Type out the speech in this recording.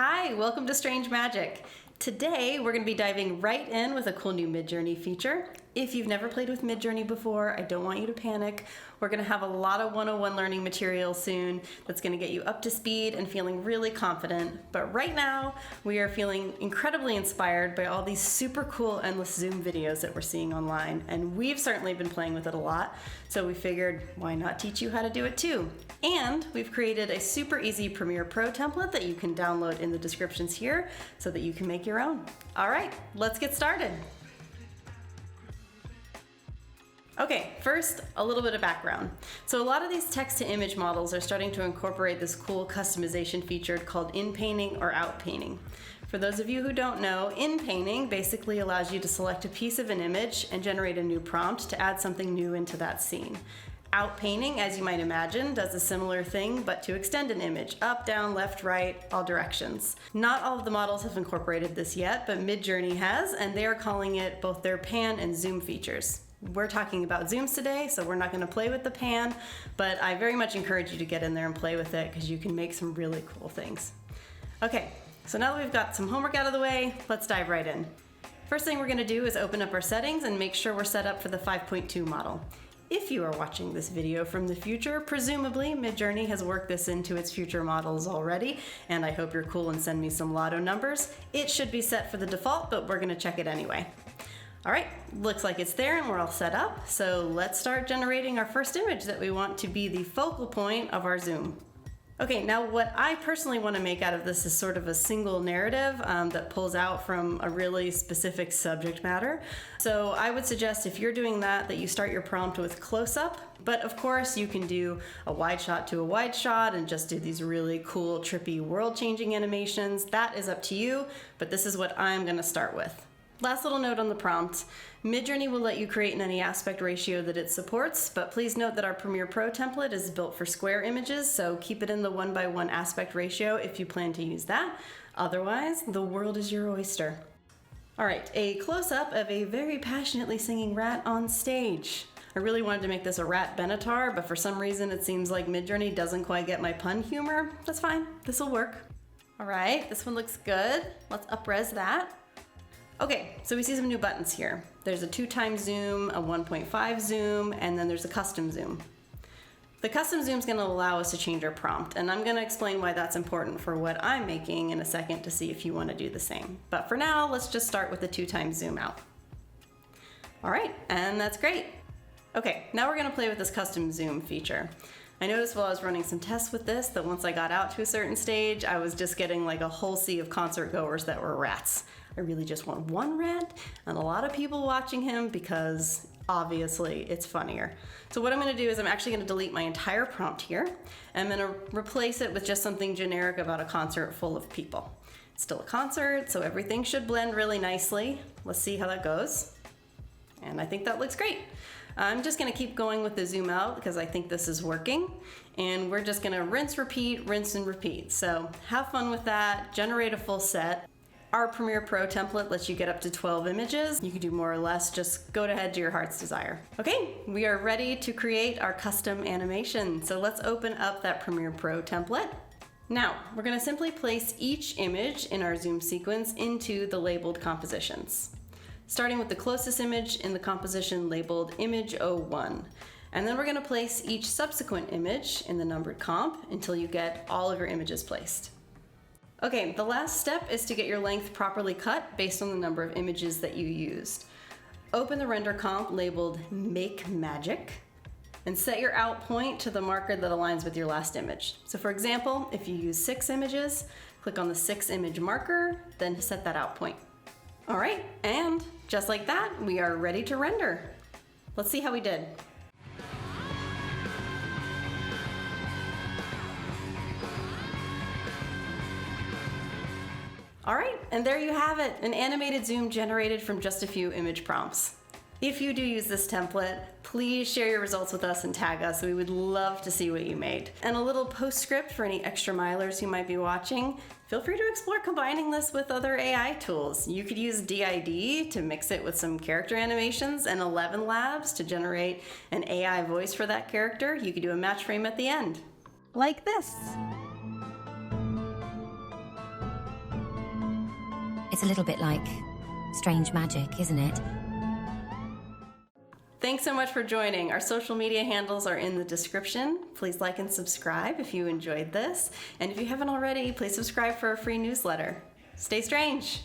Hi, welcome to Strange Magic. Today we're going to be diving right in with a cool new Midjourney feature. If you've never played with Midjourney before, I don't want you to panic. We're going to have a lot of 101 learning material soon that's going to get you up to speed and feeling really confident. But right now, we are feeling incredibly inspired by all these super cool endless zoom videos that we're seeing online. And we've certainly been playing with it a lot. So we figured, why not teach you how to do it too? And we've created a super easy Premiere Pro template that you can download in the descriptions here so that you can make your own. All right, let's get started. Okay, first, a little bit of background. So a lot of these text-to-image models are starting to incorporate this cool customization feature called in-painting or out-painting. For those of you who don't know, in-painting basically allows you to select a piece of an image and generate a new prompt to add something new into that scene. Out-painting, as you might imagine, does a similar thing, but to extend an image, up, down, left, right, all directions. Not all of the models have incorporated this yet, but Midjourney has, and they are calling it both their pan and zoom features. We're talking about zooms today, so we're not going to play with the pan, but I very much encourage you to get in there and play with it because you can make some really cool things. Okay, so now that we've got some homework out of the way, let's dive right in. First thing we're going to do is open up our settings and make sure we're set up for the 5.2 model. If you are watching this video from the future, presumably Midjourney has worked this into its future models already, and I hope you're cool and send me some lotto numbers. It should be set for the default, but we're going to check it anyway. All right, looks like it's there and we're all set up. So let's start generating our first image that we want to be the focal point of our zoom. Okay, now what I personally want to make out of this is sort of a single narrative that pulls out from a really specific subject matter. So I would suggest if you're doing that you start your prompt with close-up, but of course you can do a wide shot to a wide shot and just do these really cool, trippy, world-changing animations. That is up to you, but this is what I'm going to start with. Last little note on the prompt, Midjourney will let you create in any aspect ratio that it supports, but please note that our Premiere Pro template is built for square images, so keep it in the 1:1 aspect ratio if you plan to use that. Otherwise, the world is your oyster. All right, a close-up of a very passionately singing rat on stage. I really wanted to make this a rat Benatar, but for some reason it seems like Midjourney doesn't quite get my pun humor. That's fine, this will work. All right, this one looks good. Let's up-res that. Okay, so we see some new buttons here. There's a 2x zoom, a 1.5 zoom, and then there's a custom zoom. The custom zoom is going to allow us to change our prompt, and I'm going to explain why that's important for what I'm making in a second to see if you want to do the same. But for now, let's just start with the 2x zoom out. All right, and that's great. Okay, now we're going to play with this custom zoom feature. I noticed while I was running some tests with this that once I got out to a certain stage, I was just getting like a whole sea of concert goers that were rats. I really just want one rat and a lot of people watching him because obviously it's funnier. So what I'm going to do is I'm actually going to delete my entire prompt here. I'm going to replace it with just something generic about a concert full of people. It's still a concert, so everything should blend really nicely. Let's see how that goes. And I think that looks great. I'm just going to keep going with the zoom out because I think this is working. And we're just going to rinse, and repeat. So have fun with that. Generate a full set. Our Premiere Pro template lets you get up to 12 images. You can do more or less, just go ahead to your heart's desire. Okay, we are ready to create our custom animation. So let's open up that Premiere Pro template. Now, we're gonna simply place each image in our zoom sequence into the labeled compositions. Starting with the closest image in the composition labeled image 01. And then we're gonna place each subsequent image in the numbered comp until you get all of your images placed. Okay, the last step is to get your length properly cut based on the number of images that you used. Open the render comp labeled Make Magic and set your out point to the marker that aligns with your last image. So for example, if you use 6 images, click on the 6 image marker, then set that out point. All right, and just like that, we are ready to render. Let's see how we did. All right, and there you have it, an animated zoom generated from just a few image prompts. If you do use this template, please share your results with us and tag us. We would love to see what you made. And a little postscript for any extra milers who might be watching, feel free to explore combining this with other AI tools. You could use DID to mix it with some character animations and 11 Labs to generate an AI voice for that character. You could do a match frame at the end. Like this. It's a little bit like strange magic, isn't it? Thanks so much for joining. Our social media handles are in the description. Please like and subscribe if you enjoyed this. And if you haven't already, please subscribe for a free newsletter. Stay strange.